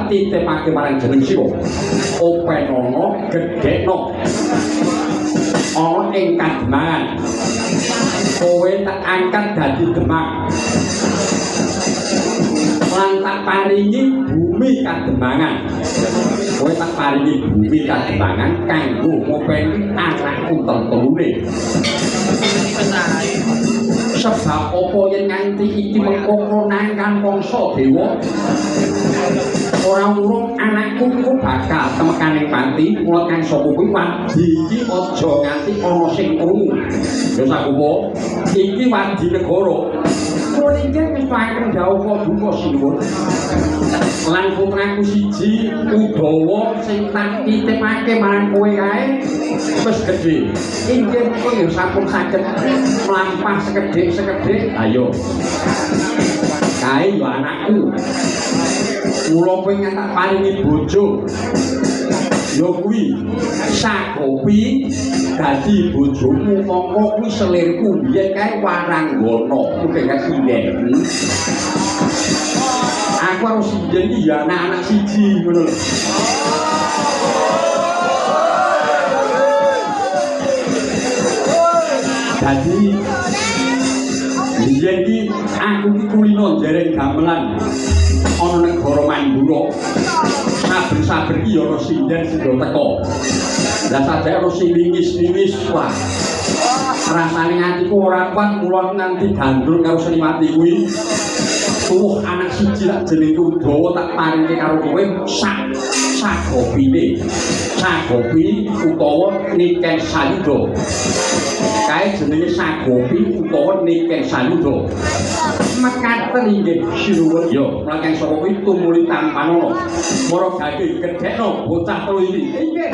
titipake marang jeneng Siwa openono gedhekno ana ing Kademangan kowe tak angkat dadi Demang lan tak paringi bumi Kademangan kowe tak paringi bumi Kademangan kanggo ngopeni anakku tertelune sebab apa yen nganti iki mengko nangkan wangsa dewa ora urung anakku iku bakal temekaning pati mula kang sapa kuwi wadi iki aja nganti ana sing krungu ya sakupo iki wadi negara kula iki wis pakem dawuh duka sinuwun lan putraku siji Udawa sing tak titipake marang kowe kae wis gedhe inggih kok ya sampun saged mlampah sekedhik-sekedhik ayo kae yo anakku mula kowe tak paringi bojo yo kuwi Sakopi dadi bojomu mongko kuwi selirku biyen kae Waranggana kuwi kasindhen aku harus sinjen iki ya anak-anak siji ngono lho dadi biyen iki aku ki kulino dereng gamelan ana negara Mandura saben-saben iki ana sinden sing teko lah sadaya ana sing wingis-wingis wah rasane atiku ora kuat mula nganti gandrung karo Sriwati kuwi anak siji lak jenenge Udawa tak paringi karo kowe Sakopine Sakopi utawa Niken Sayuda kae jenenge Sakopi utawa Niken Sayuda mekaten inggih sinuwun ya mlaken sapa kuwi tumuli tampanono mara gage gedhekno bocah telu iki inggih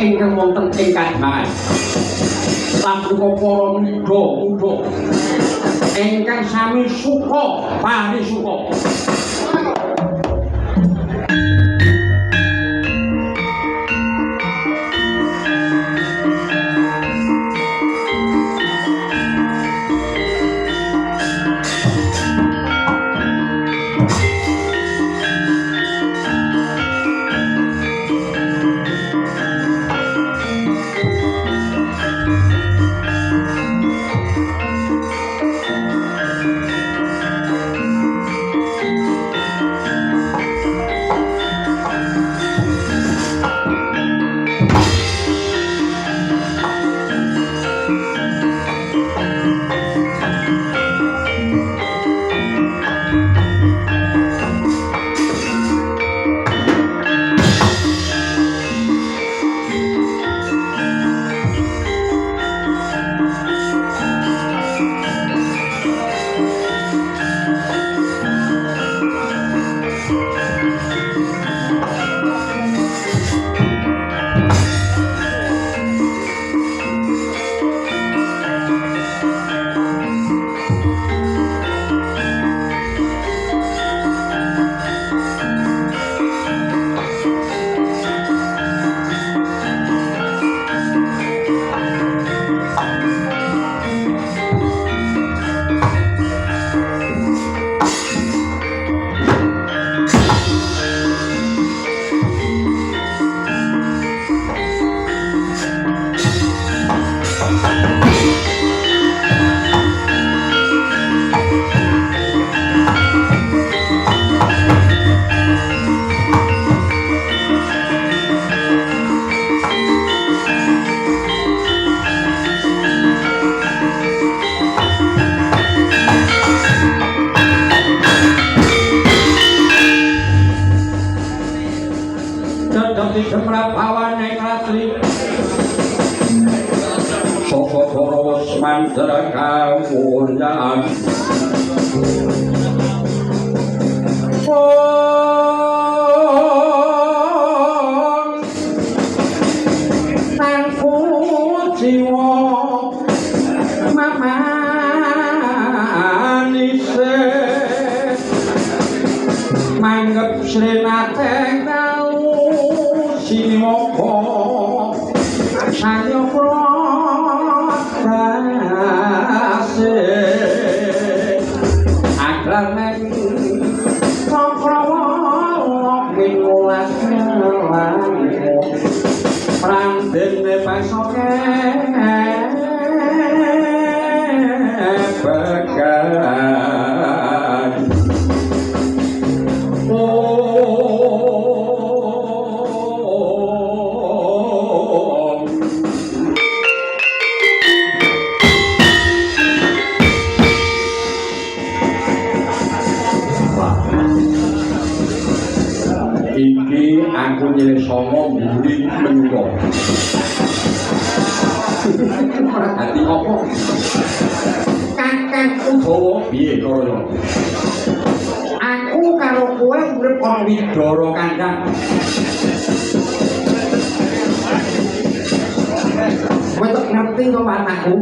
ingkang wonten ing Kademangan Labuka para muda ingkang sami suka parisuka Jemrap awan ing ratri mantra kawulyan tanpa jiwa mamanise manggep srenate kau simoko sayo protase agramen minulas nelamu prandene pasoke bekan iki aku nyilih songo mburi menyuruh hati apa kakek Udawa piye kaya aku karo kowe urip ana widara kandhang kowe tak ngerti kok watakku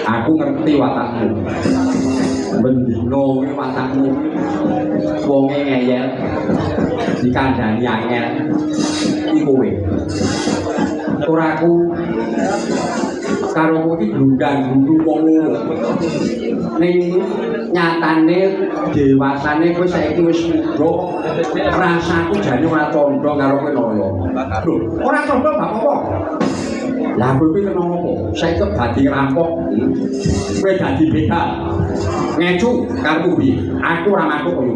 aku ngerti watakmu bendino watakmu wonge ngeyel dikandani angel iki kowe ora aku karo kowe iki glundang-glundung wong loro ning nyatane dewasane kowe saiki wis muda rasaku jane ora condong karo kowe lho ora condong gak apa-apa lah kowe kena apa saiki dadi rampok kowe dadi begal ngecu karo piye aku ora mantuk koyo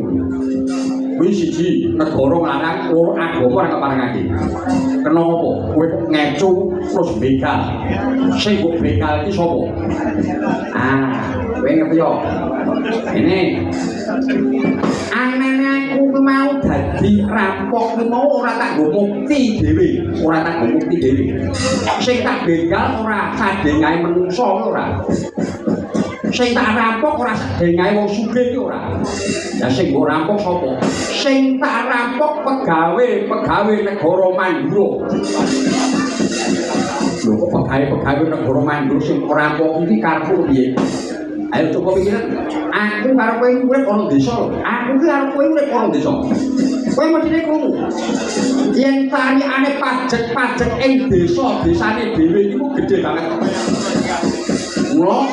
kuwi siji negara nglarang loro agama ora keparengake kena apa kowe ngecu terus begal sing kok begal iki sapa kowe ngerti yo ini anane aku mau dadi rampok mau ora tak nggo mukti dhewe ora tak nggo mukti dhewe sing tak begal ora sadengae menungso ora sing tak rampok ora sadengae wong sugih iki ora ya sing mbok rampok sapa sing tak rampok pegawe negara Mandura lho kok pegawe negara Mandura sing rampok iki karepku piye ayo coba pikiran aku karo kowe urip ana desa aku ki karo kowe urip ana desa kowe mestine krungu yen tariane pajak ing desane dhewe iku gedhe banget mula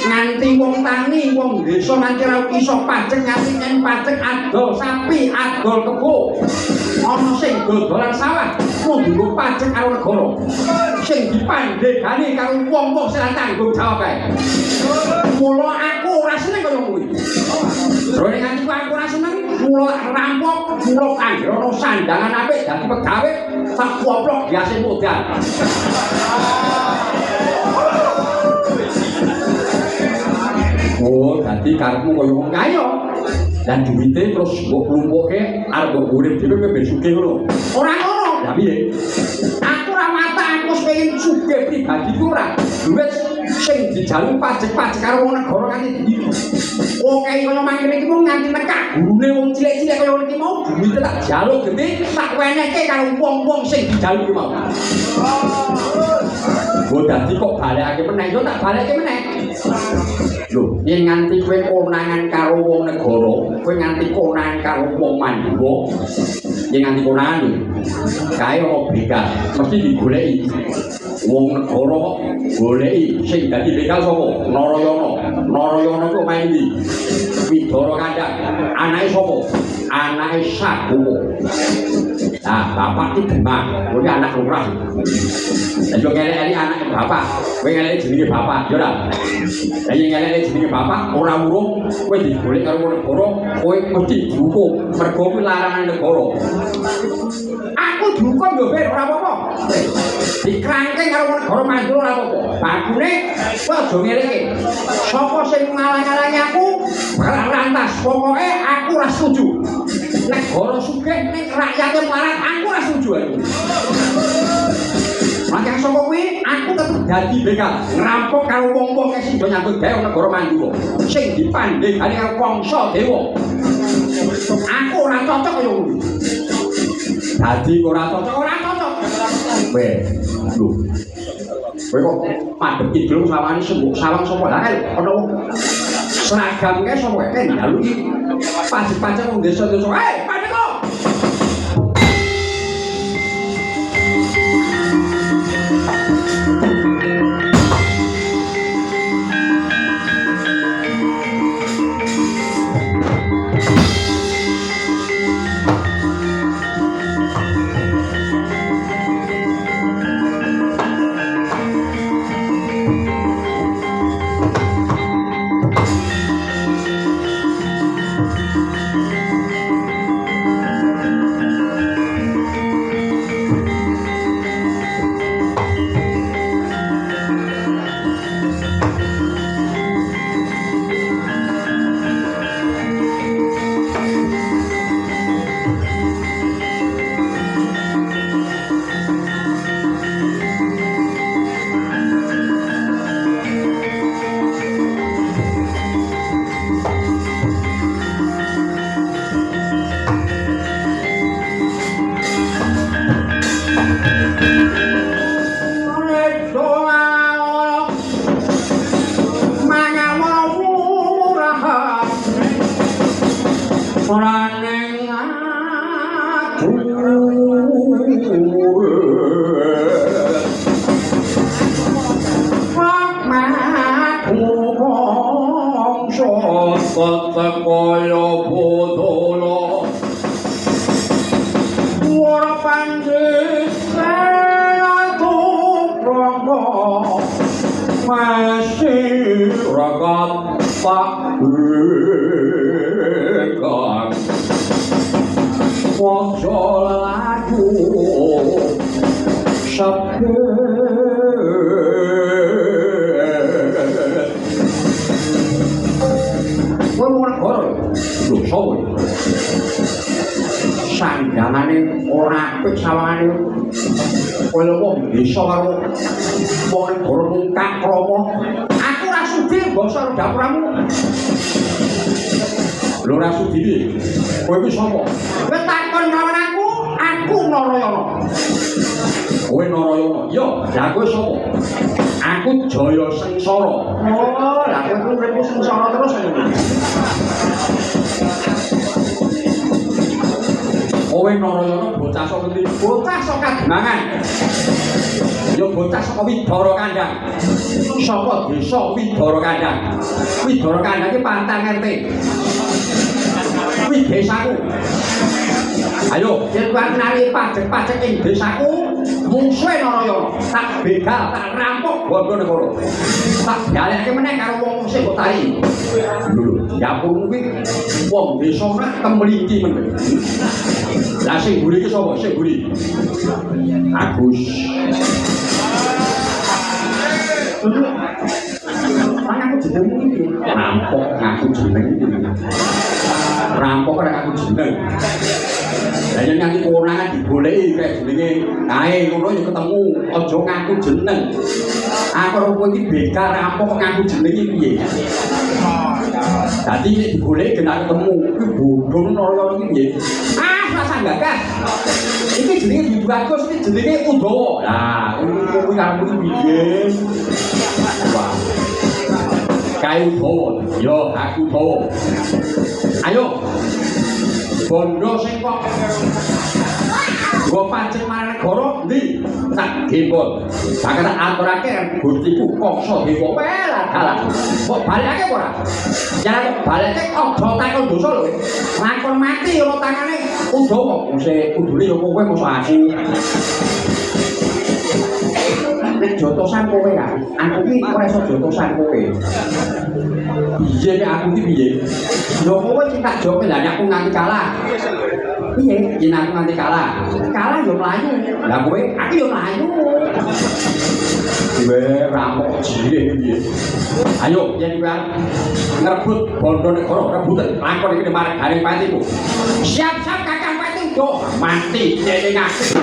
nganti wong tani wong desa nganti ra iso pajak nganti yen pajak adol sapi adol kebo ana sing dodolan sawah kudu pajak karo negara sing dipandhegani karo wong-wong sing tanggung jawab ae mula aku ora seneng kaya kuwi jroning nganti aku ora seneng mula rampok mula kanggo sandangan apik dadi pegawe sak koplok biasa modal oh dadi karepmu kaya wong kaya dan duwite terus mbok klumpuke arep mbok urip dhewe ben sugih ngono ora ngono lha piye aku ora mata aku pengen sugih pribadi ku ora duit sing dijaluk pajak karo wong negara kanthi iki oke kaya mangkene iki mung nganti nekak gurune wong cilik-cilik kaya iki mau duwite tak jaluk gede tak wenehke karo wong-wong sing dijaluk iki mau kok dadi kok balekake meneh yo tak baleke meneh lho yen nganti kowe konangan karo wong negara kowe nganti konangan karo wong Mandura yen nganti konangan lho kae ora begal mesti digoleki wong negara goleki sing dadi begal sapa Narayana kok main iki Widara Kandhang anake sapa anake Sagowo nah bapak iki Demang kuwi anak lurah lha yo ngelek-elek anake bapak kowe ngelek jenenge bapak yo ora lha yen ngelek jenenge bapak ora urung kowe digolek karo negara kowe mesti dihukum mergo kuwi larangan negara aku dihukum yo ben ora apa-apa dikrangkeng karo negara Mandura ora apa-apa bakune kowe aja ngeleke sapa sing ngalang-alangi aku rantas pokoke aku ora setuju negara sugih ning rakyate melarat aku ora setuju Makanya sapa kuwi aku tetep dadi begal ngerampok karo wong-wong sing do nyambut gawe negara Mandura sing dipandhegani karo Wangsa Dewa. Aku ora cocok kaya ngono. Dadi ora cocok. Kowe lho. Kowe kok madhep kidul sawangane sembuk sawang sapa lah ana wong seragam kae sapa kae njaluk iki pajak-pajak wong desa-desa. Padha kok. Sandangane ora apik sawangane kaya wong desa karo wong negara mungkak krama. Aku ora sudi bangsa dapuramu. Lho ora sudi iki. Kowe iki sapa? Kowe takon lawan aku Narayana. Kowe Narayana. Yo, lha kowe sapa? Aku Jaya Sengsara. Oh, lha kowe urip sengsara terus ngene. Kowe Narayana bocah saka ndi? Bocah saka Demangan. Ya bocah saka Widara Kandang. Saka desa Widara Kandang. Widara Kandang iki pantang RT. Kuwi desaku. Ayo, yen kuwi nari pajak-pajak ing desaku, mungsuhe Narayana. Tak begal, tak rampok bondo negara. Tak galeke meneh karo wong sing mbok tari. Lho, dapurmu kuwi wong desa ora temliki men. Lah sing mburi iki sapa? Sing mburi. Agus. Aku jeneng iki. Rampok ngaku jeneng iki. Rampok ora ngaku jeneng. Lah yen nganti konangan digoleki kayak jenenge, ae ngono ya ketemu, aja ngaku jeneng. Aku ora kowe iki begal rampok ngaku jeneng iki piye? Dadi nek digoleki genak ketemu, iki bodho Narayana iki piye? Rasa gagas. Iki jenenge Dwi Bagus, iki jenenge Udawa. Lah, kuwi karo piye? Wah. Kayu Udawa. Yo, aku Udawa. Ayo. Bondo sing kok gua pancen marang negara ndi? Tak gempol. Tak kena aturake kan Gustiku Wangsa Dewa pelah dalan. Kok baleke apa ora? Jangan kok baleke aja takon dosa lho. Lakon mati ono tangane Udawa. Wis kudune yo kowe mosok aku. Nek jotosan kowe kan, aku iki ora iso jotosan kowe. Piye nek aku iki piye? Lho kowe sing tak jope lah aku nganti kalah. Piye? Yen aku nganti kalah. Kalah yo mlayu. Lah kowe aku yo mlayu. Kowe rampok jilih piye? Ayo yen kowe ngrebut bondo negara, rebutan lakon iki marang Garing Patiku. Siap-siap Kakang Pati, mati nyenengake.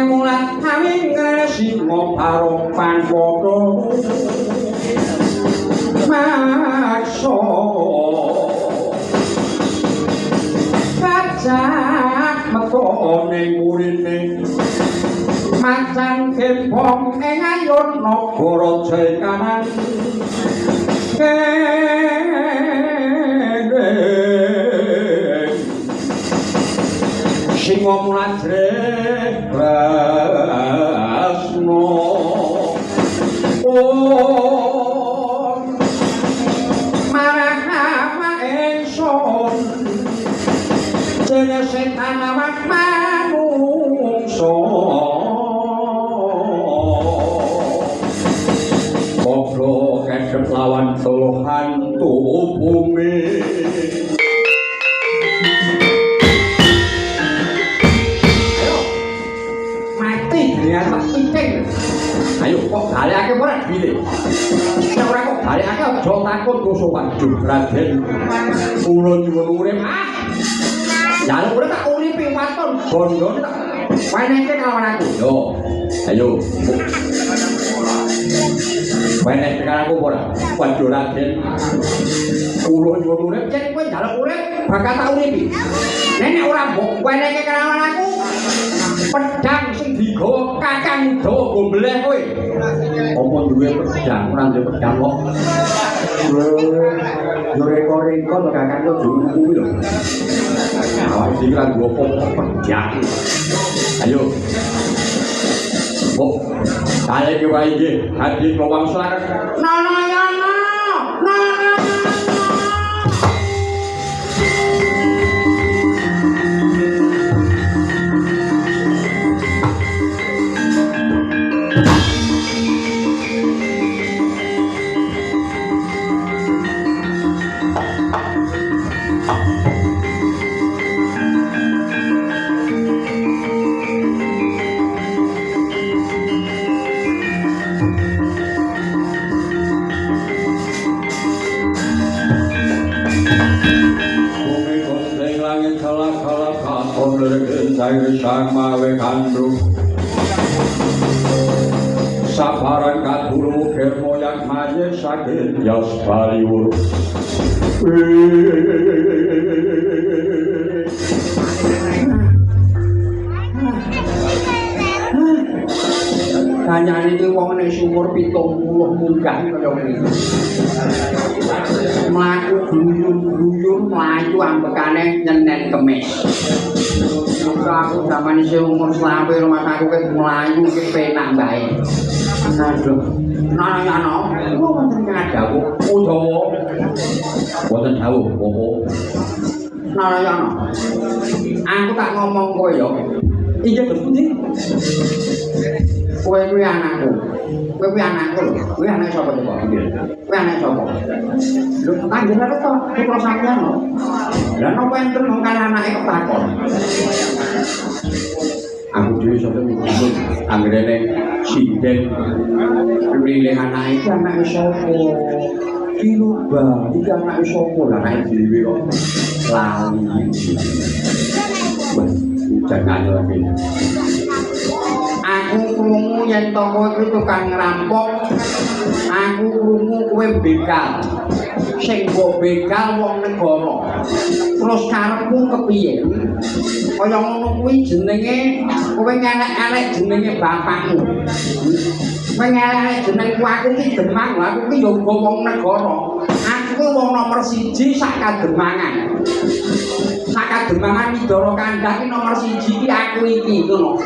mulat kawing singa parong panpodo makso kacak metone murine macan kempong ing ayun nagara Jekanan singa mulat Brasno marahama ingsun dene setan awak manungsa Bokro kedhep lawan tuluhan bumi ya tak penting. Ayo kok dalekake ora dile. Nek ora kok dalekake aja takut dosa waduh Raden. Kula nyuwun urip. Jaluk urip tak uripi waton bondone tak wenehke kelawan aku. Yo. Ayo. Wenehke karo aku ora. Waduh Raden. Kula nyuwun urip yen kowe jaluk urip bakal tak uripi. Nek ora mbok wenehke kelawan aku pedang sing digawa Kakang Udawa gombleh kowe. Apa duwe pedang ora duwe pedang kok. Yo reko-reko to Kakang yo kuwi lho. Awak iki ora duwe pedang. Ayo. Oh, kale ki wae iki hadi klowang slaret. Nanayana. Sama wekandu sabaran kadulu kermoyak maye sakit yas baliwur kanyane iki wong nek umur 70 munggah kaya ngene mlaku guyur-guyur mlayu ambekane nyenen kemis. Aku zaman isih umur selawe rumah aku ke melayu ke penak bae. Aduh. Nana-nana, kok wonten ngadawu Udawa. Wonten dawuh apa? Nana-nana. Aku tak ngomong kowe ya. Iya terus pundi? Kowe kuwi anakku. Kowe kuwi anakku lho. Kowe anak sapa to kok? Kowe anak sapa? Lho panjenengan to putra sampeyan lho. Lah napa enten wong kali anake ketakon. Aku dhewe sampe mikir anggere sinden milih anake iki anake sapa? Kiluba, iki anake sapa? Lah anake dhewe kok lali. Jangan lagi. Aku krungu yen to kowe kuwi tukang ngerampok. Aku krungu kowe begal. Sing mbok begal wong negara. Terus karepmu kepiye? Kaya ngono kuwi jenenge kowe ngelek-elek jenenge bapakmu. Kowe ngelek jenengku aku iki Demang, aku iki yo wong negara. Aku kuwi wong nomor 1 sak Kademangan. Sakademangan Widara Kandhah iki nomor 1 iki aku iki ngono.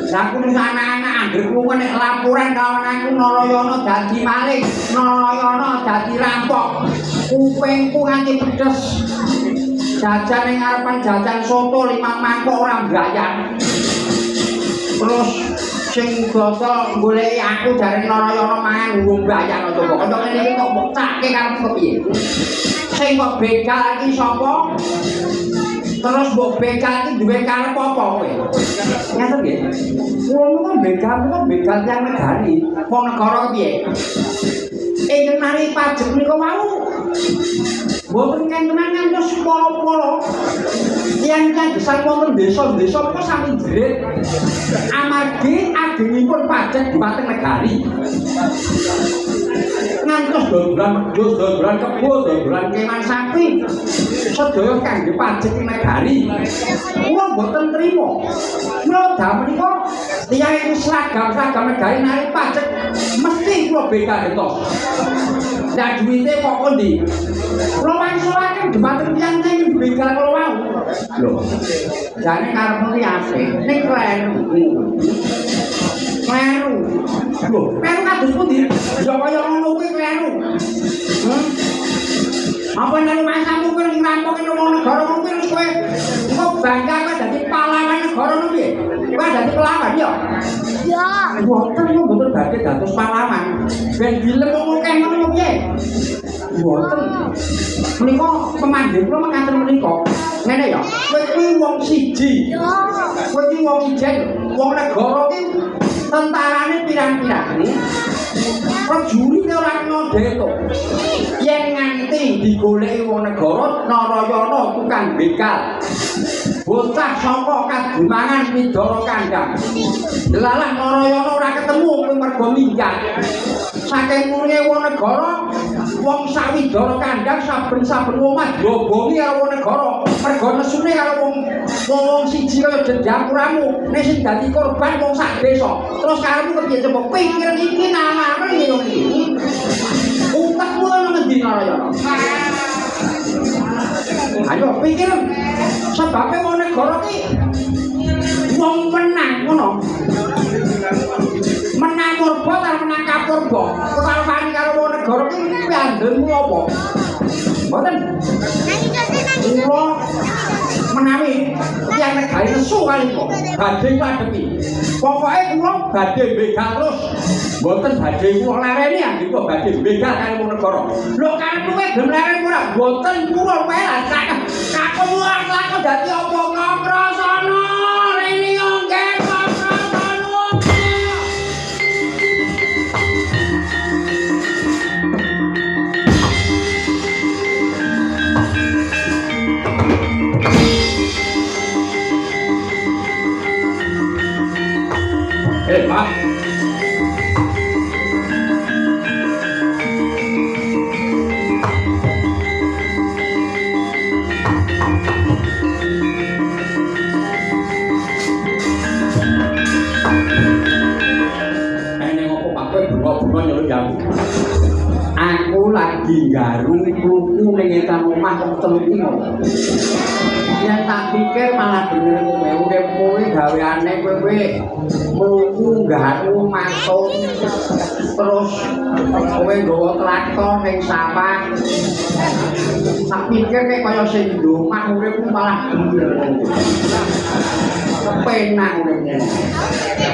Lah aku anak-anak anggerku nek laporan kawan aku Narayana dadi maling, Narayana dadi rampok. Kupingku nganti pedes. Jajan ning ngarepan jajan soto 5 mangkok ora mbayar. Terus sing botol goleki aku jare Narayana mangan nggo mbayar to kok. Kok ngene iki kok bocake karo kepiye? Sing kok begal iki sapa? Terus mbok begal iki duwe karep apa kowe? Ngaten nggih. Wong kan begal yang negari. Wong negara piye? Ingkang mari pajak niku wau. Mboten kentenan ngantos polo-polo. Yang kan gesang wonten desa-desa kok sami jerit. Amarga Lagi agengipun pajak dhumateng negari. Ngantos dodolan kebo, dodolan kewan sapi. Sedaya kangge pajak negari. Kula mboten trima. Kula damel menika tiyang iki seragam negari narik pajak mesti kula beka getos. Lah duwite kok kondi? Kula wangsulaken dhumateng tiyang ning beka kula wau. Lho. Jane karep iki apik. Ning kleru. Kleru. Lho, kleru kados pundi? Ya kaya ngono kuwi kleru. Apa nek masamu kuwi ngrampoke nang negara ngono kuwi kowe kok bangga kowe dadi pahlawan negara ngono piye? Kowe dadi pahlawan ya? Ya. Mboten kok mboten badhe dados pahlawan. Ben dilem wong akeh ngono piye? Mboten. Menika pemandhe kula mekaten menika. Ngene ya, kowe kuwi wong siji. Ya. Kowe iki wong ijen, wong negara iki tentarane pirang-pirang. Prajurit ora kena deto. Yen nganti digoleki wong negara Narayana tukang bekal. Bocah saka kademangan Widara Kandhang. Delalah Narayana ora ketemu kuwi mergo minggat. Saking murine wong negara, wong sawidara Kandhang saben-saben omah globongi karo wong negara. Mergo nesune karo wong siji kaya Jendangkuramu, nek sing dadi korban wong sak desa. Terus karepmu kepiye coba pikir iki nalare yo iki. Utekmu nang ngendi Narayana? Ayo pikir sebabe wong negara ki wong menang ngono. Menang purba karo menang kapurba. Kekalpani karo wong negara ki piandenmu apa? Mboten. Kula menawi tiyang negari nesu kali kok badhe ngadepi. Pokoke kula badhe begal terus. Mboten badhe kula lareni anggen kok badhe begal karo wong negara. Lho karepmu kowe gelem lareni ora? Mboten kula wae lah kakung lakon dadi apa Kakrasana rene ngge Kakrasana. Pak. Bunga nyuruh jauh. Aku lagi garung kluku ning etan omah kok teluk iki. Yen tak pikir malah bener kowe urip kowe gaweane kowe mluku garung matur terus kowe nggawa traktor ning sawah. Tak pikir nek kaya sing ndomah urip malah bener. Penak uripnya.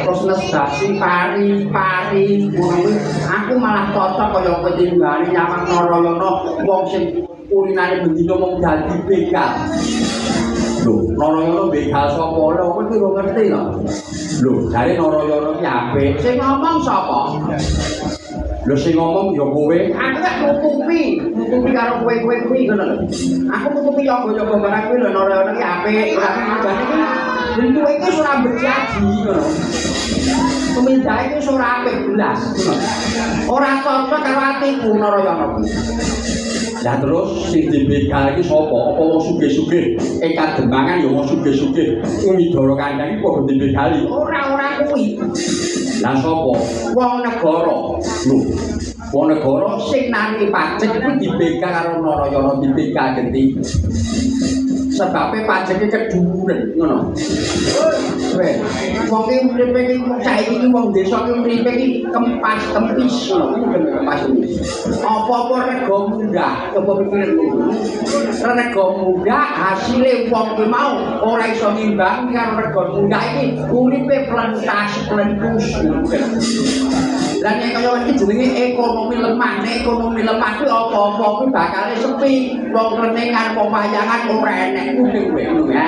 Terus nesdasi pari ngono aku malah cocok kaya kowe tinggale nyawang Narayana wong sing urinane bendina mung dadi begal. Lho, Narayana begal sapa lho kowe iki ora ngerti lho. Lho, jare Narayana ki apik. Sing ngomong sapa? Lho sing ngomong ya kowe. Aku gak nutupi karo kowe-kowe kuwi ngono lho. Aku nutupi yoga-yoga barang kuwi lho Narayana ki apik. Ora ngene iki. Bentuk iki ora berjanji ngono. Pemindah iki ora apik blas. Ora cocok karo atiku Narayana. Lah terus sing dibegal iki sapa? Apa wong sugih-sugih? Kademangan ya wong sugih-sugih. Widara Kandhang iki padha dibegali. Ora kuwi. Lah sapa? Wong negara. Lho, wong negara sing nari pajak kuwi dibegal karo Narayana dibegal genti. Sebabe pajake keduren ngono. Weh, wong iki uripe iki saiki iki wong desa iki uripe iki kempas kempis ngono, kempas. Apa-apa rega munggah, coba pikirin dulu. Rega munggah hasile wong ki mau ora iso nimbang karo rega munggah iki uripe plentas-plentus. Lah nek kaya iki jenenge ekonomi lemah, nek ekonomi lemah kuwi apa-apa kuwi bakal sepi. Wong renengan pepayangan ora enek kuwi ngono ya.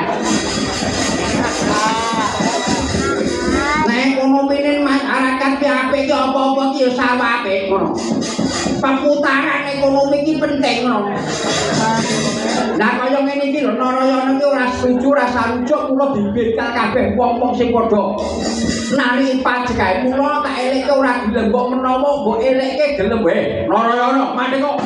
Nek ekonomi ini masyarakat ki apik ki apa-apa ki ya sawah apik ngono. Perputaran ekonomi ki penting ngono. Lah kaya ngene iki lho Narayana ki ora setuju ora sarujuk kula dibegal kabeh wong-wong sing padha nari pajak ae kula tak elekke ora gelem kok menawa mbok elekke gelem wae Narayana mati kok.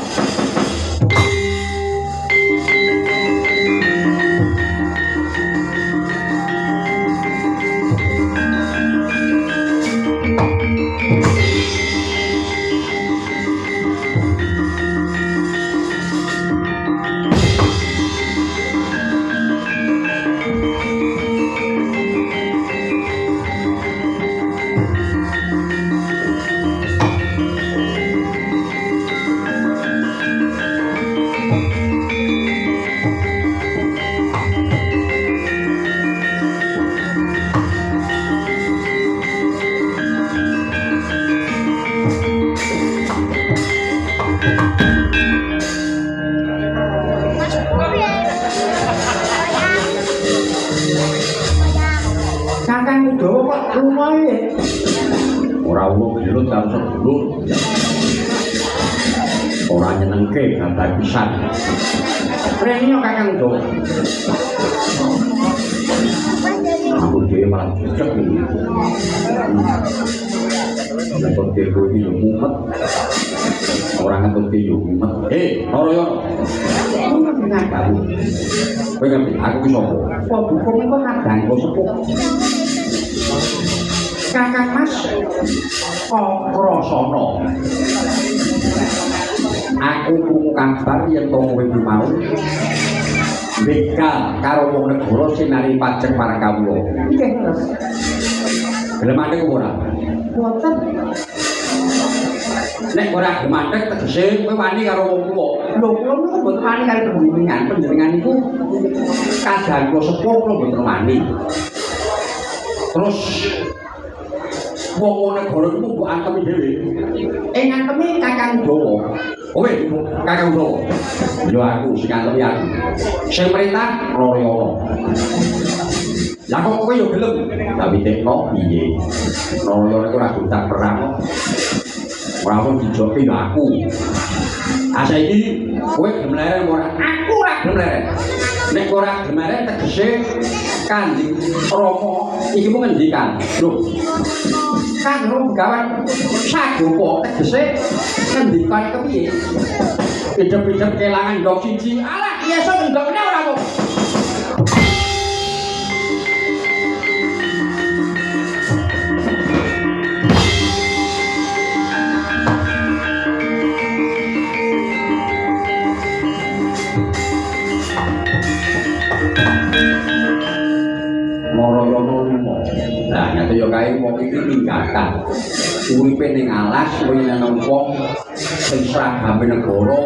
Ora wong gelut karo sedulur. Ora nyenengke gantar pisan. Rene Kakang Dawa. Aku dhewe malah cocok iki. Nek kok dhewe iki yo mumet. Ora ngetut yo mumet. Narayana. Aku. Kowe ngerti aku ki sapa? Kok buku kok kadang kok sepuh. Kakang Mas Okrasana. Aku krungu kabar yen to kowe iki mau begal karo wong negara sinari pajak para kawula. Nggih, Mas. Gelem ate ora? Boten. Nek ora gemantek tegese kowe wani karo wong tuwa. Lho, kula niku mboten wani karo panjenengan niku kadang kula sepuh kula mboten wani. Terus wong negara iku mbok antemi dhewe. Antemi Kakang Dawa. Kowe Kakang Dawa. Yo aku sing antemi aku. Sing perintah Narayana. Lah kok kowe yo gelem? Tapi tekno piye? Narayana iku ora gutak perang. Ora ono dijoki yo aku. Saiki kowe gelem leren ora? Aku ora gelem leren. Nek ora gelem leren tegese Kanjeng Rama iki mung ngendikan. Lho. Kang Begawan sagopo tegese ngendikan kepiye? Idep-idep kelangan ndok siji. Alah, biasa ndokne ora kok. Nah, nyata yo kae wong iki tingkatan. Uripe ning alas kowe nang wong sing seragame negara,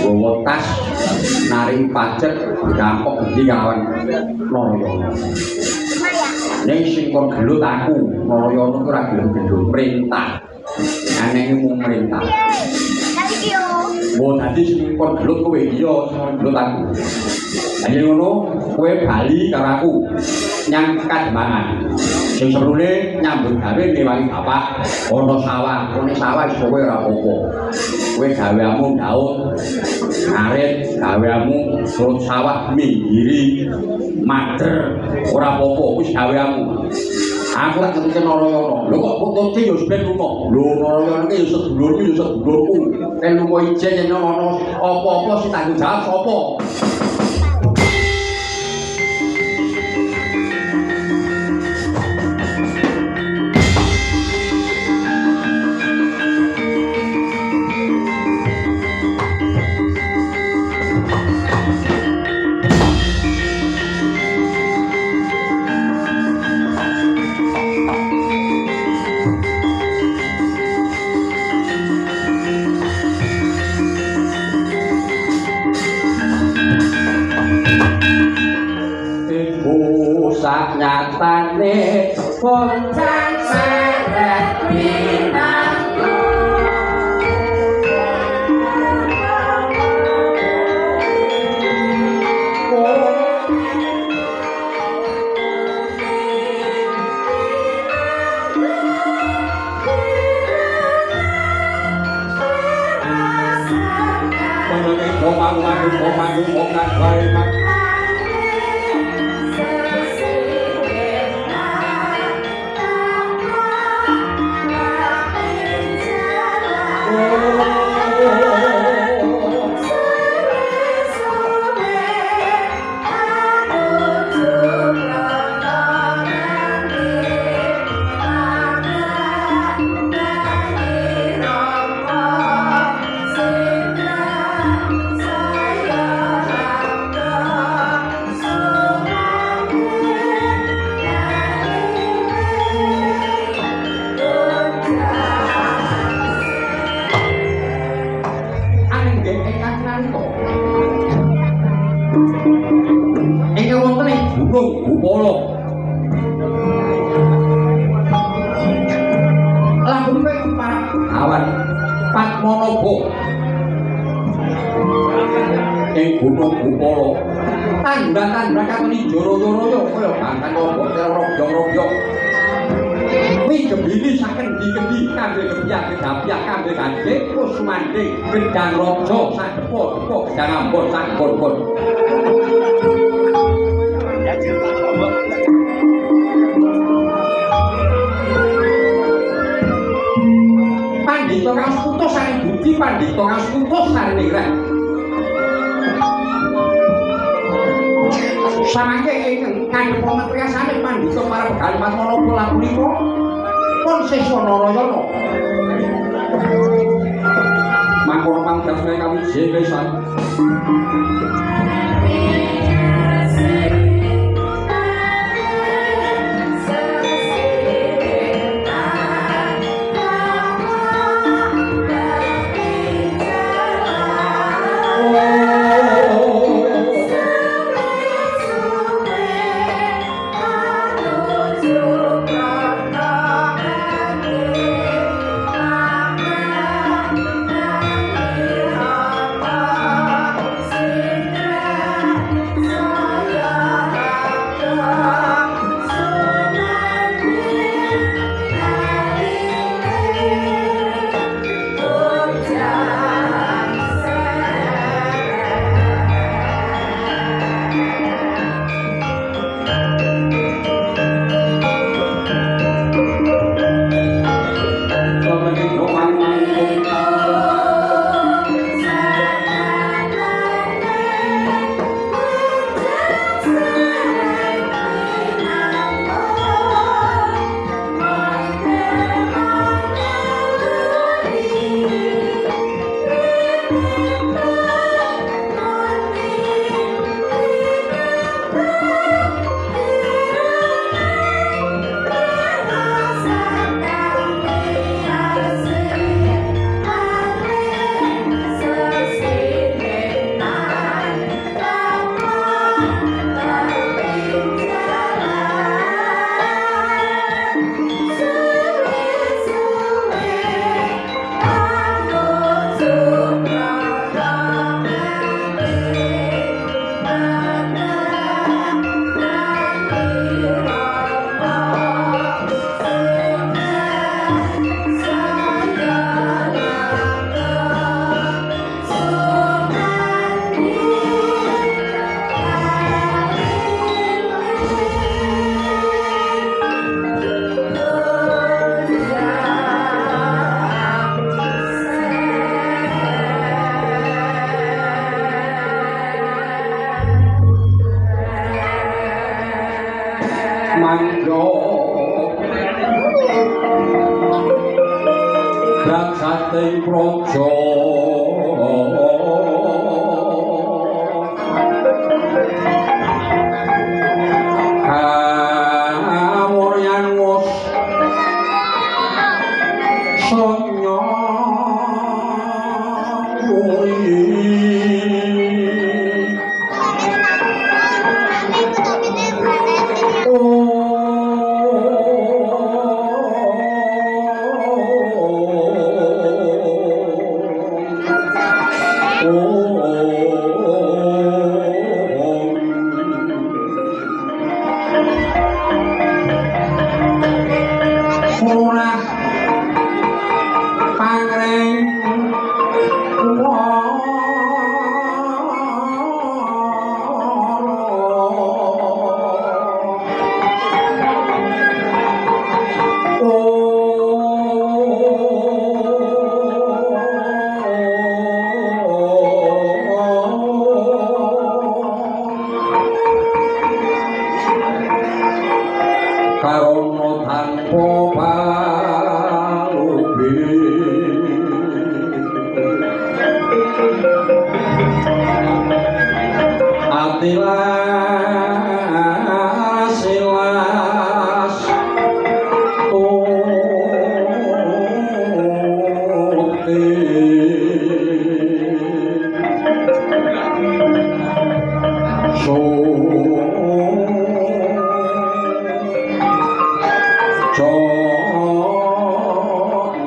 nggawa tas, naring pajak, gampok endi kawan Narayana. Ning sing kon gelut aku, Narayana ku ora gelem gelut perintah. Aneh mung perintah. Wo dadi sing kon gelut kowe iya sing gelut aku. Ayo ngono kowe bali karo aku nyang Kademangan. Sing serune nyambut gawe ngewangi bapak ana sawah, kene sawah iso kowe ora apa-apa. Kowe gaweamu daun, ngarit, gaweamu surut sawah minggiri, mader, ora apa-apa wis gaweamu. Aku lak ngerti Narayana. Lho kok fotote yo ben lunga. Lho Narayana iki yo sedulurku yo sedulurku. Nek lunga ijen yen ana apa-apa sing tanggung jawab sapa? Nyatane koncang seret minangku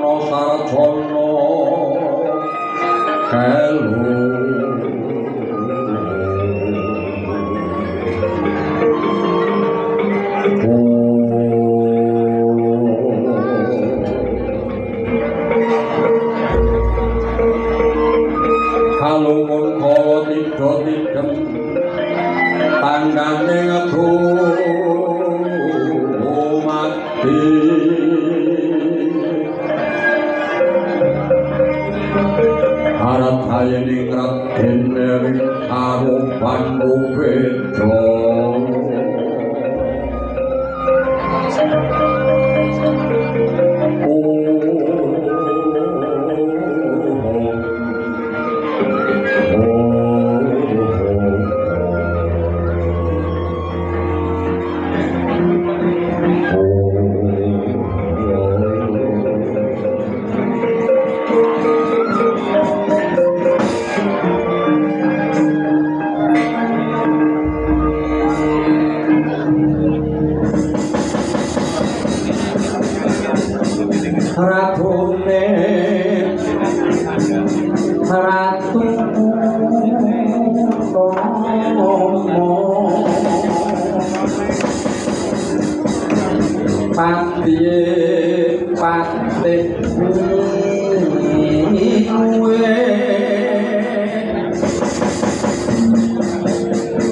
no sarjana helu halungun kala tiga-tigem tanggane aku mati harap hayani Raden Dewi aku pandu bedo Ratu Patiye patih kuwe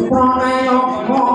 pranayaka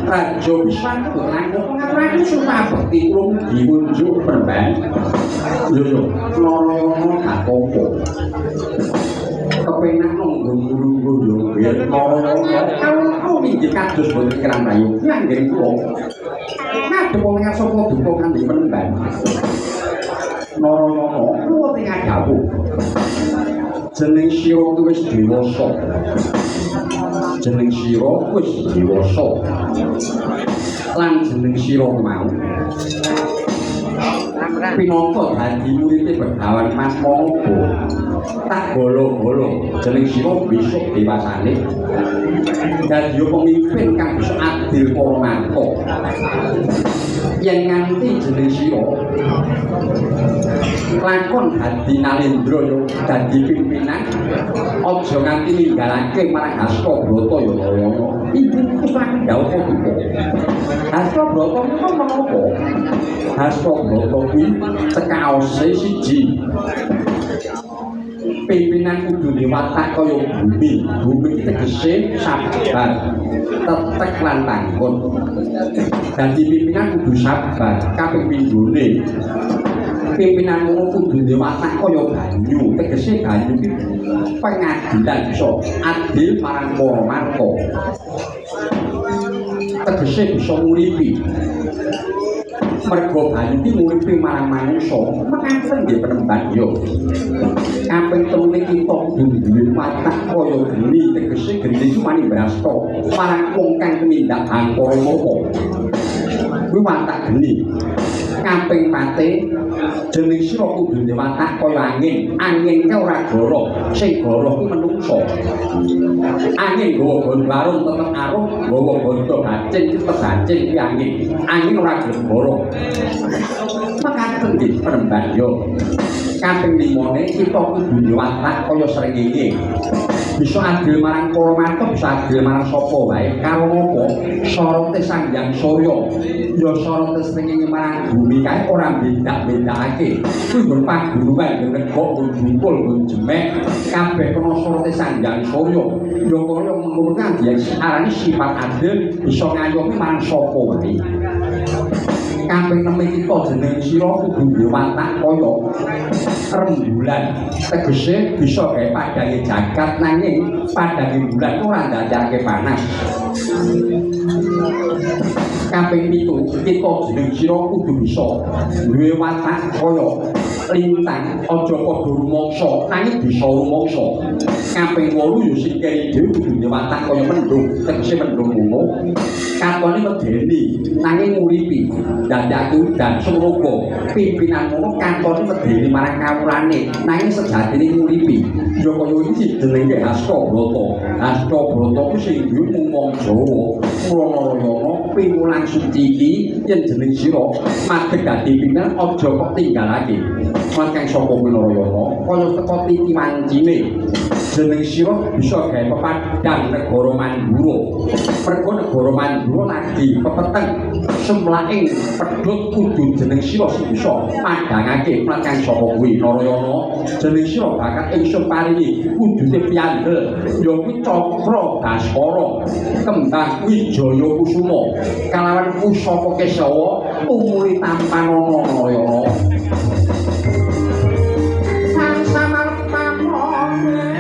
Raja Biswan kebetulan ngarani sumpah bekti kula diunjuk perban. Yo Narayana gak apa-apa. kepenak nunggu-nunggu yo biyen kalau iki kados boten kirang rayu yang nggih kula ngadep wong sapa duka kanthi penemban Narayana kula teng dawuh jeneng sira wis dewasa jeneng sira wis dewasa lan jeneng sira mau pinangka dadi murid Begawan Mas Mangga tak bolo-bolo jeneng sira besok dewasane dadi pemimpin kang bisa adil para manto yen nganti jeneng sira lakon dadi Nalendra yo dadi pimpinan aja nganti ninggalake marang Hastabrata ya Narayana iki kusang dawuh kok Hastabrata menika menapa Hastabrata kuwi cekaose siji pimpinan kudu diwatak kaya bumi tegese sabar tetek lan tanggon dadi pimpinan kudu sabar kaping pinggone pimpinan ngono kudu diwatak kaya banyu tegese banyu iki pengadilan bisa adil marang para marga tegese bisa nguripi mergo banyu iki nguripi marang manungsa mekaten nggih penemban yo kaping temune kita kudu duwe watak kaya geni tegese geni iki mani brasta marang wong kang tumindak angkara moko kuwi watak geni kaping pate jeneng sira kudu duwe watak kaya angin ora goro sing goro kuwi manungsa angin nggawa gondwarung tetep aruh nggawa bondo bacin tetep bacin kuwi angin ora goro mekaten nggih penemban yo kaping 5 kita kudu nyuwatak kaya srengenge bisa adil marang para mantu bisa adil marang sapa wae karo apa sorote Sang Hyang Surya ya sorote srengenge marang bumi kae ora beda-bedakake kuwi nggon pagunungan negok ngumpul nggon jemek kabeh kena sorote Sang Hyang Surya ya kaya ngono kan dia arane sifat adil bisa ngayomi marang sapa wae kaping 6 kita jeneng sira kudu duwe watak kaya rembulan tegese bisa gawe padange jagat nanging padange bulan ora ndadekake panas kaping 7 kita jeneng sira kudu bisa duwe watak kaya lintang aja padha rumangsa nanging bisa rumangsa kaping 8 ya sing keri dhewe kudu duwe watak kaya mendung tegese mendung ngono katone medeni nanging nguripi dadake dan semoga pimpinan ngono kantone medeni marang kawulane nanging sejatine nguripi ya kaya iki jenenge Hastabrata Hastabrata ku sing mung wong Jawa Narayana piwulang suci iki yen jeneng sira madheg dadi pimpinan aja kok tinggalake mangkang sapa kuwi Narayana kaya teko titi wancine jeneng sira bisa gawe pepadang negara Mandura mergo negara Mandura lagi pepeteng semlaing pedhot kudu jeneng sira sing bisa padhangake mangkang sapa kuwi Narayana jeneng sira bakat ingsun paringi kudune piyandel ya kuwi Cakra Baskara kembang Wijaya Kusuma kalawan Pusaka Kesawa umuri tampan ana Narayana sang samar pamone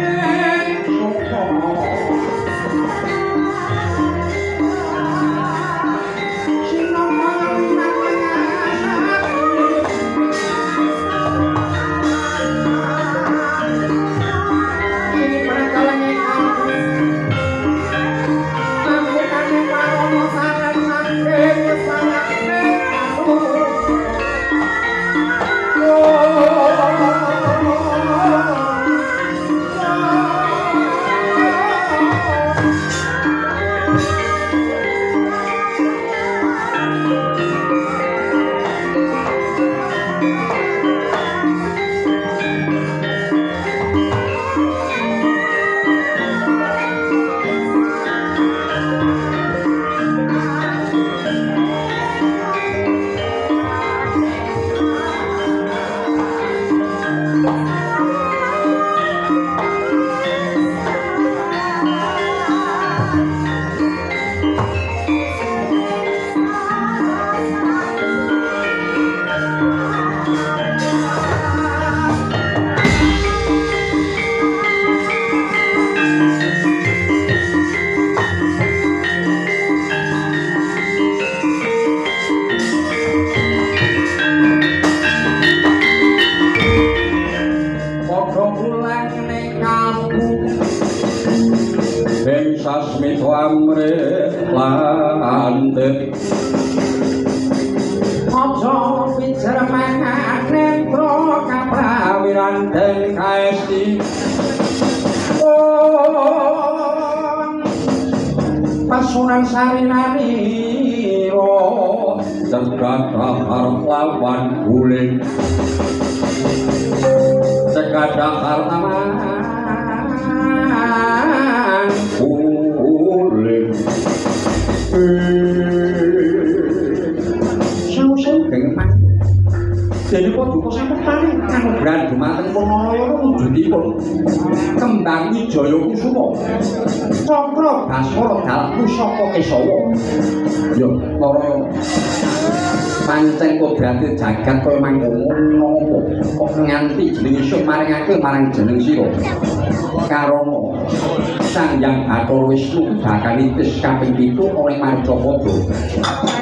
asmito amre landet aja pijar manetro kaprawiran den kaesti pasunan sarinani ro jagat harap lawan guling jagat hartaman guling sau kengepan jadi kok juga sampai paling kamu berani mateng Ponoroyo wujudipun kembang Wijaya Kusuma Cakra Basara dalam pusaka Kesawa yo Ponoroyo pancen kok berarti jagat kaya mangkono napa kok nganti jeneng iso maringake marang jeneng sira karana Sang Hyang Bathara Wisnu bakalitis kaping 7 oleh Marcapada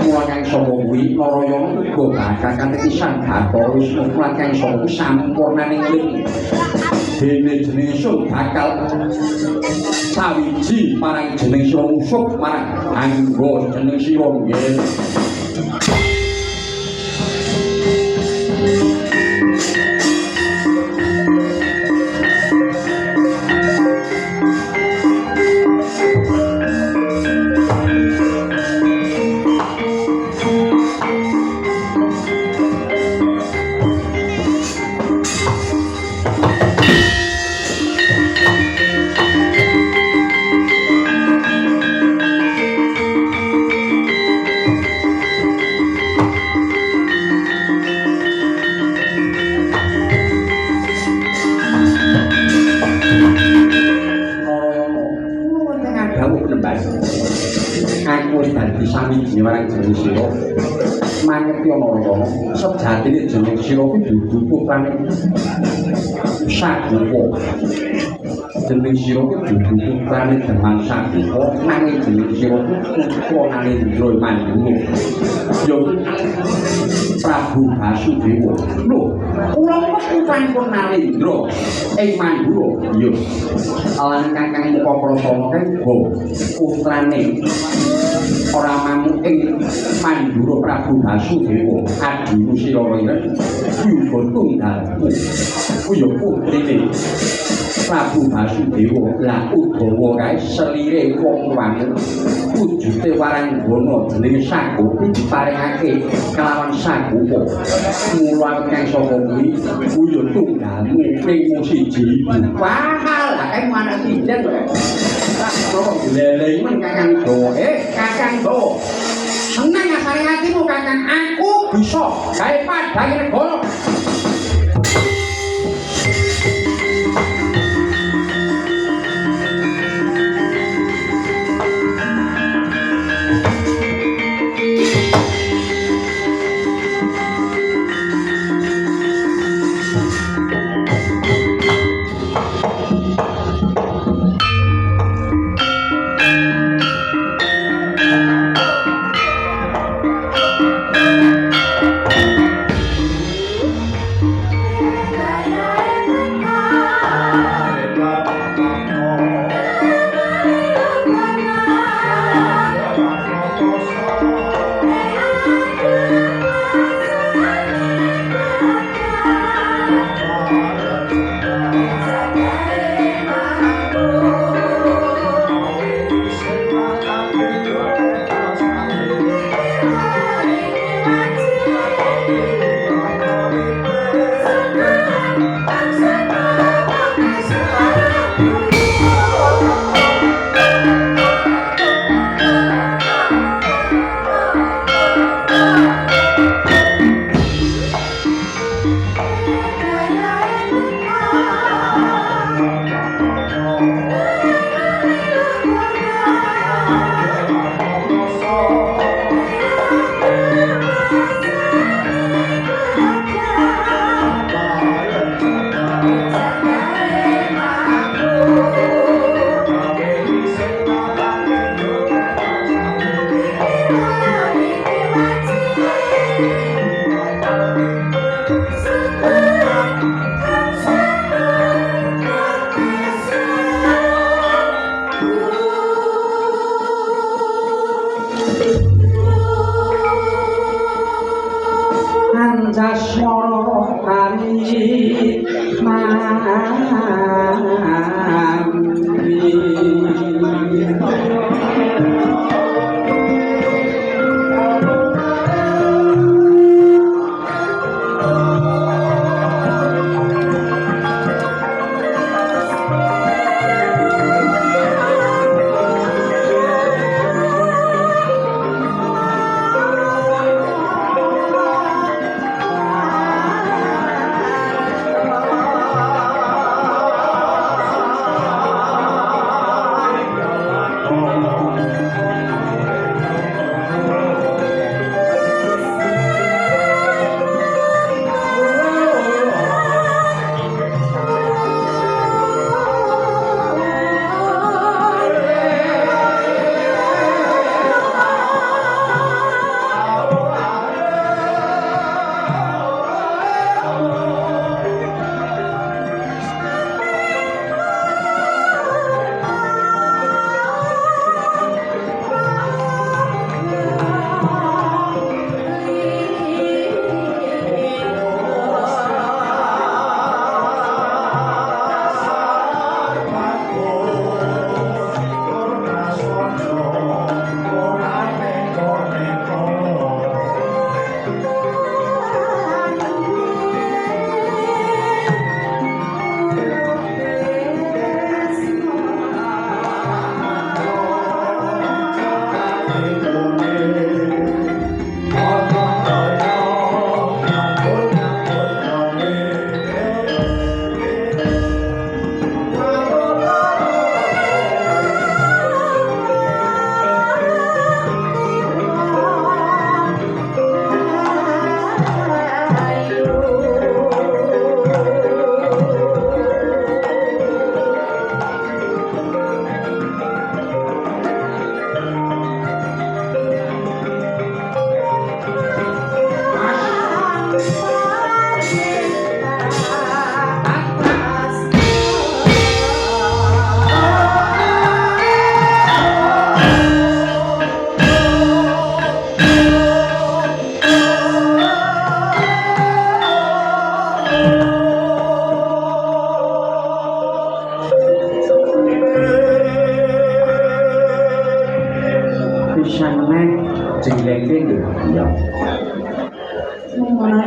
mulai kang saka kuwi Narayana uga bakal kanthi Sang Bathara Wisnu mulai kang saka sampurnaning lim dene jeneng iso bakal sawiji marang jeneng sira musuh marang anggo jeneng sira nggih sawijine marang jeneng sira mangerti Narayana sejatine jeneng sira kuwi dudu putrane Sagupa jeneng sira kuwi dudu putrane Demang Sagupa nanging jeneng sira kuwi putrane Indra Mandura ya Prabu Basudewa lho kula putripun Narendra ing Mandura ya lan Kakang Mukaprasana kan putrane ora manut ing Mandura Prabu Basudewa adhimu sira Wiren uga tunggalmu kuwi putrine Prabu Basudewa lah Udawa kae selire wong tuane wujude waranggana jenenge Sagupa diparingake kelawan Sagupa mula kang saka kuwi uga tunggalmu ning siji wah lah kae mana sinden kok lele men Kakang Dawa Kakang Dawa seneng asare atimu Kakang aku bisa gawe padang negara pisan neh jenglenge lho ya ngono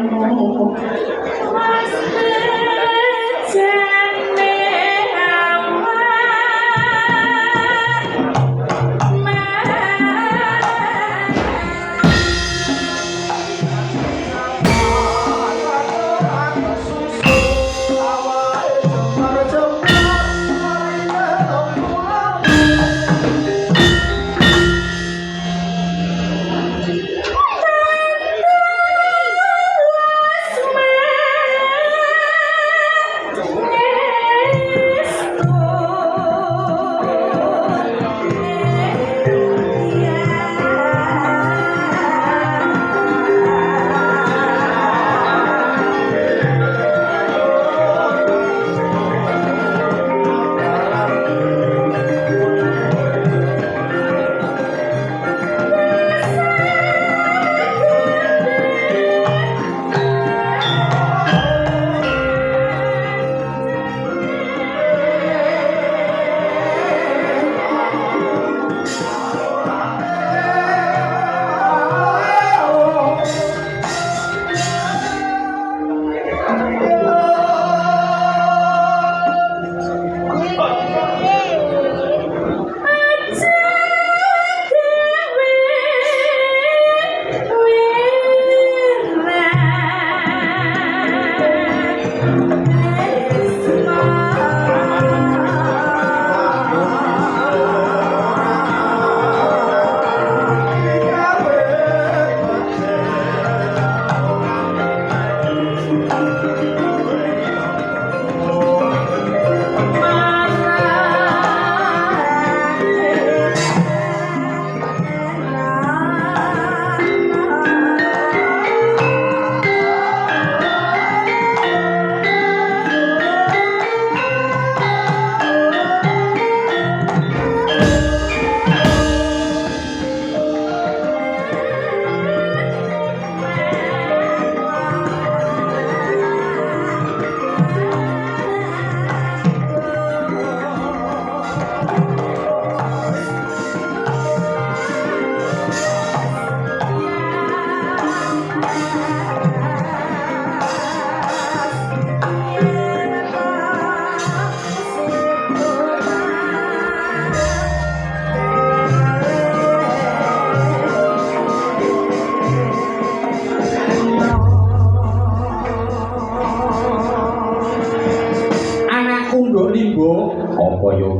apa yo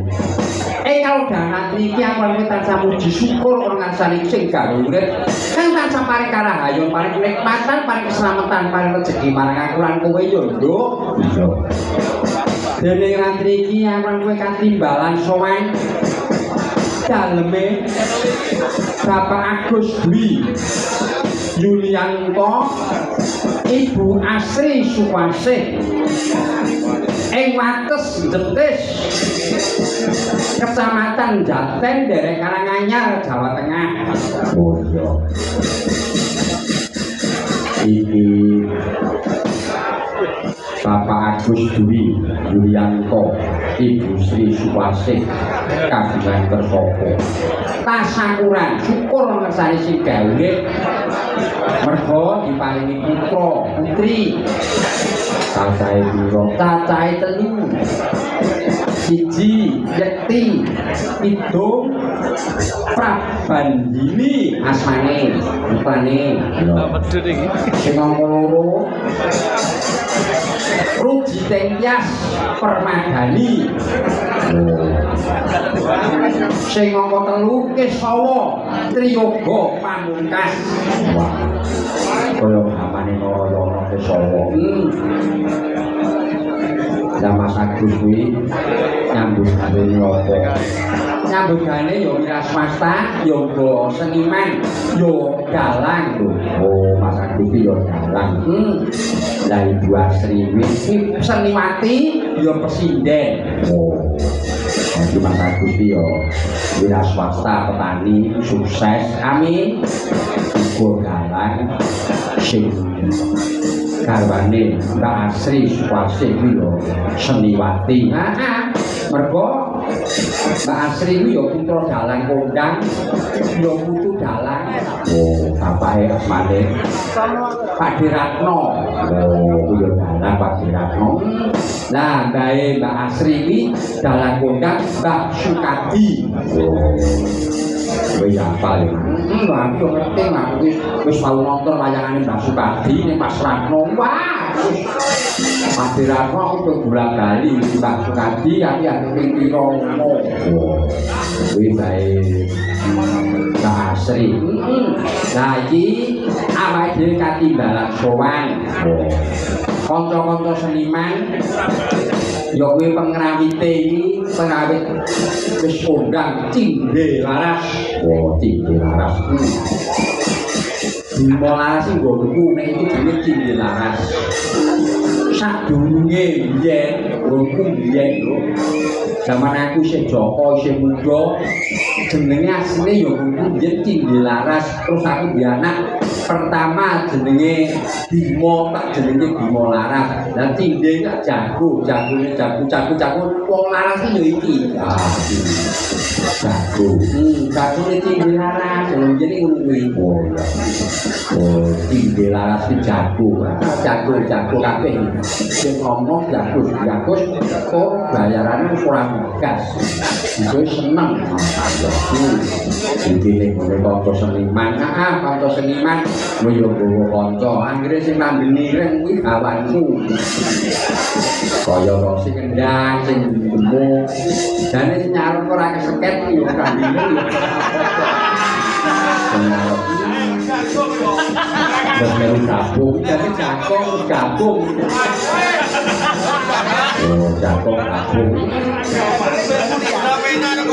kalau danan iki aku lan tansah muji syukur ora ngarsani sing gawe urip kang tansah paring karahayon paring kenikmatan paring keselamatan paring rezeki marang aku lan kowe yo nduk iya dene rantri iki aku lan kowe katimbalan sowan daleme Bapak Agus Dwi Yulianto Ibu Asri Suwasih ing Wates Jetis Kecamatan Jaten Derek Karanganyar Jawa Tengah. Oh iya. Iki Bapak Agus Dwi Yulianto Ibu Sri Suwasih kagungan Kersopo tasakuran syukur ngersani sing gawe mergo diparingi putra putri cacahe pira cacahe 3 siji Yekti Kidung Prabandini asmane rupane medhut iki sing loro Ruji Tengyas Permadani sing angka 3 Kesawa Triyoga Pamungkas wah kaya gamane Narayana Kesawa Mas Agus kuwi nyambut gawe apa nyambut gawe ya wira swasta ya uga seniman ya dalang lho oh Mas Agus iki ya dalang lah Ibu Asri kuwi seniwati ya pesinden oh jadi Mas Agus iki ya wira swasta petani sukses amin uga dalang sing garwane Mbak Asri Suwasih kuwi lho seniwati mergo Mbak Asri ku ya putra dalang kondang, ya putu dalang. Oh, bapake asmane Pak Diratno. Oh, ku ya dalang Pak Diratno. Nah, Mbak Asri iki dalang kondang Mbak Sukadi. Oh. Kowe ya apa ya? Aku yo ngerti aku wis tau nonton wayangane Mbak Sukadi ning Mas Ratno. Wah. Mas Ratno aku tuh bola-bali Mbak Sukadi aku ya ping pira ngono. Kuwi bae Mbak Asri. Lah iki awake dhewe katimbalan sowan. Kanca-kanca seniman ya kuwi pengrawite iki pengrawit wis kondang Cindhe Laras. Oh, Cindhe Laras. Bima Laras iki nggo buku nek iki jenenge Cindhe Laras. Sadurunge biyen, buku biyen lho. Zaman aku isih Joko, isih muda, jenenge asline ya buku biyen Cindhe Laras. Terus aku di anak pertama jenenge Bima, tak jenenge Bima Laras. Lah Cindhe tak jago, jagone jago wong Laras iki ya iki. Jago. Jagone Cindhe Laras, jenenge ngono kuwi. Oh, Cindhe Laras iki jago. Jago kabeh. Sing ngomong jago, kok bayarane ora gas. Iso seneng. Intine kanca seniman, kanca seniman yo gowo kanca, anggere sing nambeni ring kuwi gawanku. Kaya ora sing kendang, sing gemuk. Dane sing nyarep ora keseket yo kambine yo. Bermelu gabung, jadi gabung. Oh, gabung.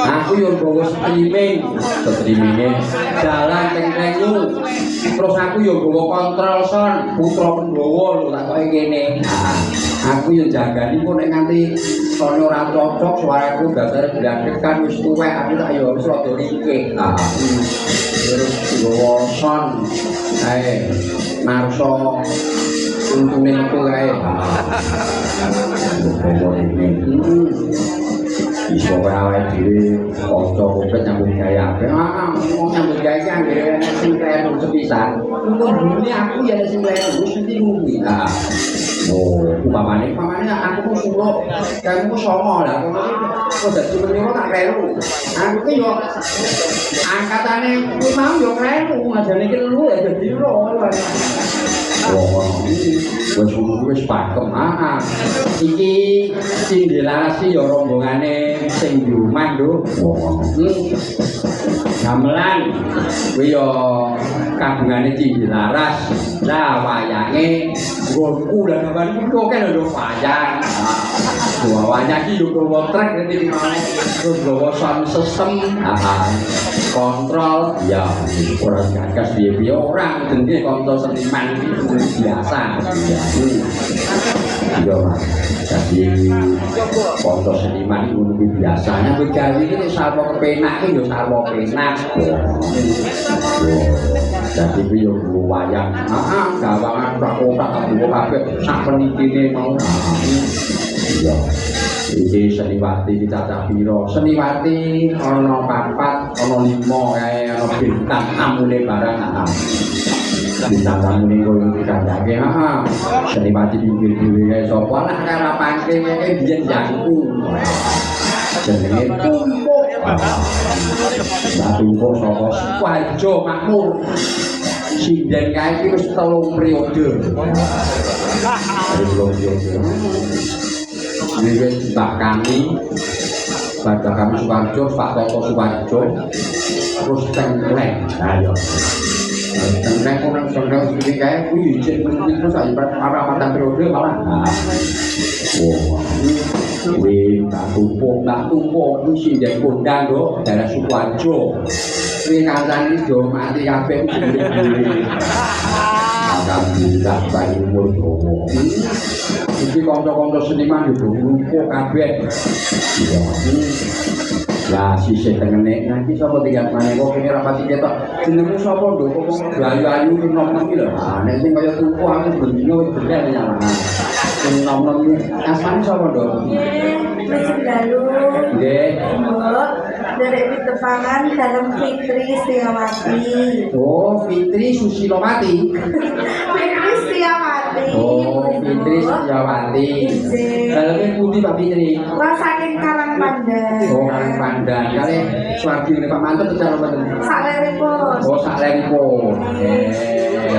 Aku yang bawa streamingnya jalan teng-tengu. Terus aku yang bawa kontrol sound Putra Pendowo lho tak koyo kene. Aku yang jaga ini kok nek nganti sound ora cocok suaraku dasare blandekan wis tuwek aku tak yo wis rada ringkih. Terus bawa sound kae marso untune metu kae. Iso awake dhewe kanca kompet nyambut gawe apik. Wong nyambut gawe iki anggere sing kleru sepisan. Engko bunyi aku ya sing kleru wis mesti kuwi. Nah. Oh, umpamane aku ku sulo, kamu ku songo lah. Kok dadi meniro tak kleru. Aku ki yo angkatane kuwi mau yo kleru, ngajane ki lu ya dadi loro. Oh, wis pakem. Iki Cindhe Laras ya rombongane sing Yuman lho. Gamelan kuwi ya kabungane Cindhe Laras. Lah wayange nggonku lah gambar iki kok lho wayang. Wayang iki yo gowo trek ngerti dimana. Terus gowo sound system. Kontrol ya ora gagas piye-piye ora jenenge kanca seniman iki biasa. Iya Mas. Jadi kanca seniman iku kuwi biasanya kuwi gawe iki sarwa kepenak iki yo sarwa penak. Jadi kuwi yo wayang. Gawangan prakotak kabeh kabeh sak penikine mau. Iya. Iki Seniwati kita cacah pira? Seniwati ana 4, ana 5 kae ana bintang amune barang bintang amune koyo dikandake. Seniwati pinggir dhewe kae sapa lah karo pangking kae biyen jangku. Jenenge Tumpuk. Mbak Tumpuk saka Sukoharjo Makmur. Sinden kae iki wis 3 periode. Ini Mbak kami Sukoharjo, Pak Toto Sukoharjo, terus Tengkleng. Nah ya Tengkleng kok nang sondang sini kayak wih cek menit terus aja apa periode malah. Wih Mbak Tumpuk ini sinden kondang loh daerah Sukoharjo. Ini kancane do mati kabeh gede-gede. Alhamdulillah bayi umur Bromo. Iki kanca-kanca seniman yo ngumpul kabeh. Iya. Lah sisih tengene nanti sapa tinggal maneh kok kene ra pati ketok. Jenengmu sapa nduk kok ayu-ayu nom-nom iki lho. Nek sing kaya tuku aku bendino wis bener nyalana. Sing nom-nom iki asmane sapa nduk? Wisik dalu. Nggih. Mbok dari Pitepangan dalam Fitri Setiawati. Oh, Fitri Susilowati. Fitri Setiawati. Oh, Fitri Setiawati. Daleme pundi Pak Fitri? Wah saking Karangpandan. Oh, Karangpandan. Kali swargi Pak Manten cara mboten. Sakleripun. Oh, sakleripun.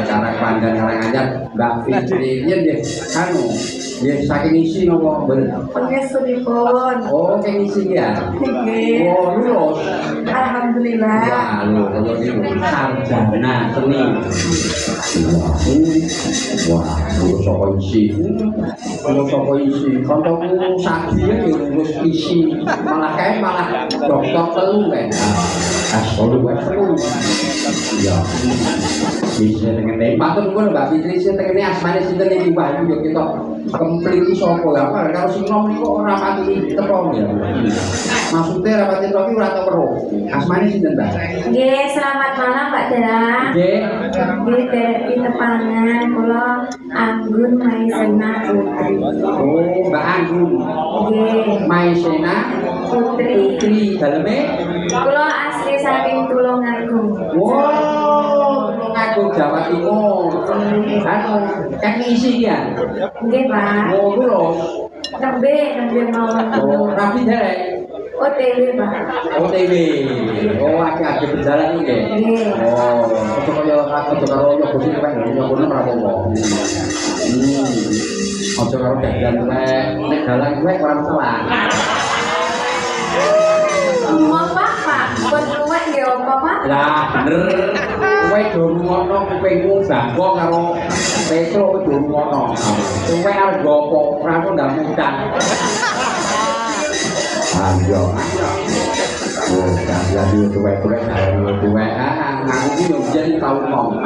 Karangpandan Karanganyar Mbak Fitri. Yen nggih anu, nggih saking isi napa mboten? Pengesunipun. Oh, keng isi ya. Nggih. Oh, lulus. Alhamdulillah. Wah, lho, kaya niku sarjana seni. Wah, lulus saka isi. Lulus saka isi. Kancaku sadhiye ya lulus isi. Malah dokter telu kan. S3. Ya. Bisa dengan matur nuwun Mbak Fitri sing tengene asmane sinten iki Mbak yo kita kempliti sapa ya kalau sing nom niku ora pati teko ya. Maksudnya rapat itu ora tau weruh. Asmane sinten Mbak? Nggih, selamat malam Mbak Dara. Nggih. Nggih, dari Pitepangan kula Anggun Maisena Putri. Oh, Mbak Anggun. Nggih. Maisena Putri. Putri daleme. Kula asli saking Tulungagung. Wow, Tulungagung Jawa Timur. Anu, kan isi ya. Nggih, Pak. Oh, lulus. Nembe mawon. Oh, rapi derek. OTW, Pak. OTW. Oh, akeh-akeh berjalan iki. Nggih. Oh, aja karo yo bos iki kan yo kono ora apa-apa. Aja karo dalan nek dalan kuwi ora masalah. Mau Pak? Pun luwek nggih apa, Pak? Lah bener. Kowe do ngono kupingmu bangko karo Petro kowe do ngono. Kowe arep gopo ora kok ndak mudah. Ayo. Oh, jadi tuwek-tuwek aku ki yo jadi tau ngomong.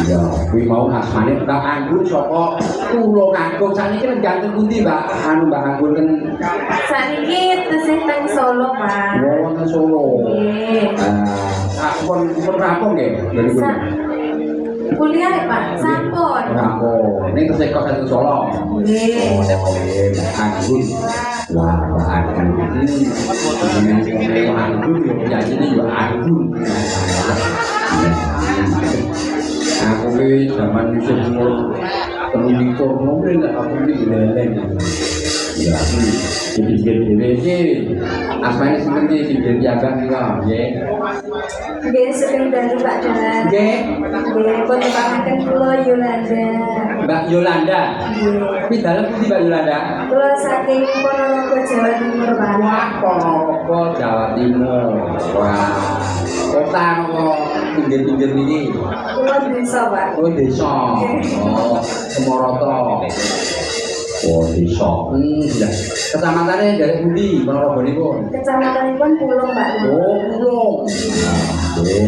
Ya, kuwi mau asmane Mbak Anggun saka Tulungagung. Saniki gantung pundi, Mbak? Anu Mbak Anggun kan Saniki tesih teng Solo, Pak. wonten Solo. Nggih. Pun rampung nggih dari kuwi. Kuliah ya, Pak? Sampun. Rampung. Ini tesih kok teng Solo. Nggih. Mbak Anggun. Wah, Mbak Anggun. Ini Anggun yo jane yo Anggun. Aku ki zaman isih umur 23 mungkin aku iki leleng. Ya, jadi dhewe iki asmane sinten iki dhewe piyambak niku nggih. Nggih, sering dari Pak Dara. Nggih, Nggih, pun pangaken kula Yolanda. Mbak Yolanda. Nggih. Kuwi dalem pundi Mbak Yolanda? Kula saking Ponorogo Jawa Timur, Pak. Wah, Ponorogo Jawa Timur. Wah. Kota kok pinggir-pinggir niki. Kula desa, Pak. Oh, desa. Oh, Semoroto. Oh, desa. Ya. Kecamatannya dari pundi Ponorogo niku? Kecamatanipun Pulung, Pak. Oh, Pulung. Oke.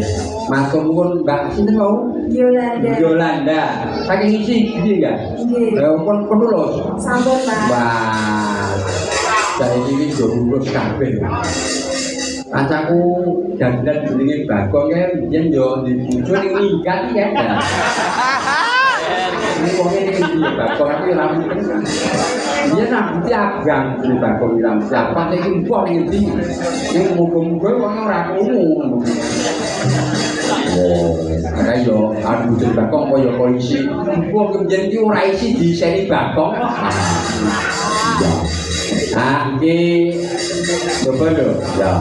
Matur nuwun Mbak sinten mau? Yolanda. Yolanda. Saking isi iki enggak? Nggih. Pun lulus. Sampun, Pak. Wah. Saiki iki do lulus kabeh. Kancaku dandan jenenge Bagong kan yen yo dibujuk ning minggat ya. Ini wong iki Bagong aku ora mungkin. Dia nak abang di Bagong bilang siapa iki mbok ning ndi. Ning muga-muga wong ora krungu. Oh, ada yo aku jadi Bagong koyo polisi. Wong yen iki ora isi diseni Bagong. Ah, iki coba lho, ya.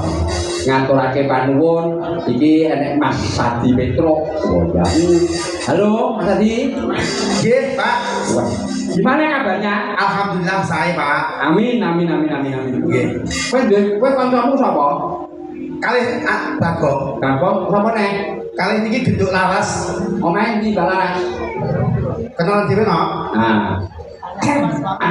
Ngaturake panuwun iki enek Mas Sadi Petro. Oh ya. Halo Mas Sadi. Nggih, Pak. Wah, gimana kabarnya? Alhamdulillah saya, Pak. Amin. Nggih. Kowe kancamu sapa? Kalih Bagong. Bagong sapa neh? Kalih niki genduk laras. Omahe ndi Balaras? Kenalan dhewe no? Nah.